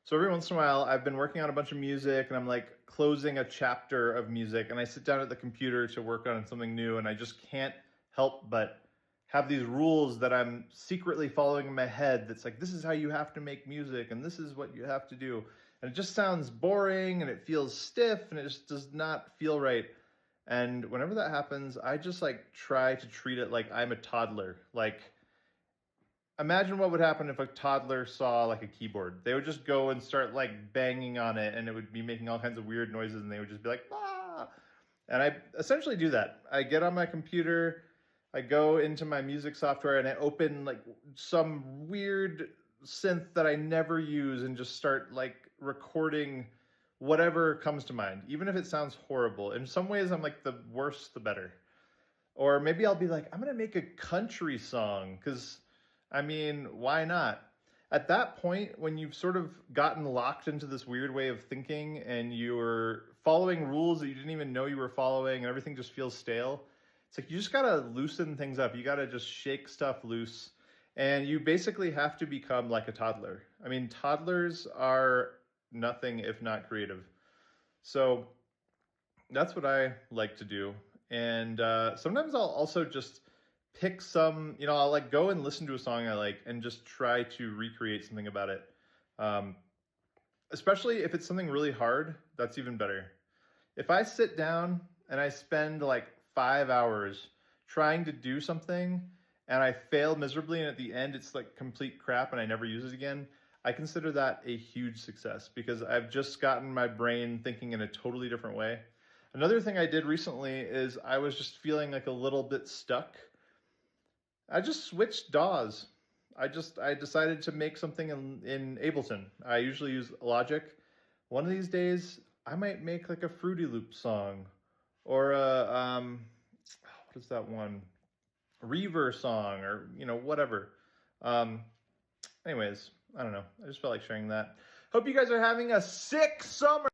So every once in a while, I've been working on a bunch of music and I'm like closing a chapter of music and I sit down at the computer to work on something new and I just can't help but have these rules that I'm secretly following in my head that's like, this is how you have to make music and this is what you have to do. And it just sounds boring and it feels stiff and it just does not feel right. And whenever that happens, I just like try to treat it like I'm a toddler. Like, imagine what would happen if a toddler saw like a keyboard. They would just go and start like banging on it and it would be making all kinds of weird noises and they would just be like, ah. And I essentially do that. I get on my computer, I go into my music software and I open like some weird synth that I never use and just start like recording whatever comes to mind, even if it sounds horrible. In some ways, I'm like, the worse, the better. Or maybe I'll be like, I'm going to make a country song because, I mean, why not? At that point, when you've sort of gotten locked into this weird way of thinking and you're following rules that you didn't even know you were following and everything just feels stale, it's like you just got to loosen things up. You got to just shake stuff loose. And you basically have to become like a toddler. I mean, toddlers are nothing if not creative. So that's what I like to do. And sometimes I'll also just pick some, I'll like go and listen to a song I like and just try to recreate something about it. Um, Especially if it's something really hard, that's even better. If I sit down and I spend like 5 hours trying to do something and I fail miserably and at the end it's like complete crap and I never use it again, I consider that a huge success because I've just gotten my brain thinking in a totally different way. Another thing I did recently is I was just feeling like a little bit stuck. I just switched DAWs. I decided to make something in Ableton. I usually use Logic. One of these days, I might make like a Fruity Loop song or what is that one? Reaver song or whatever. Um, Anyways, I don't know. I just felt like sharing that. Hope you guys are having a sick summer.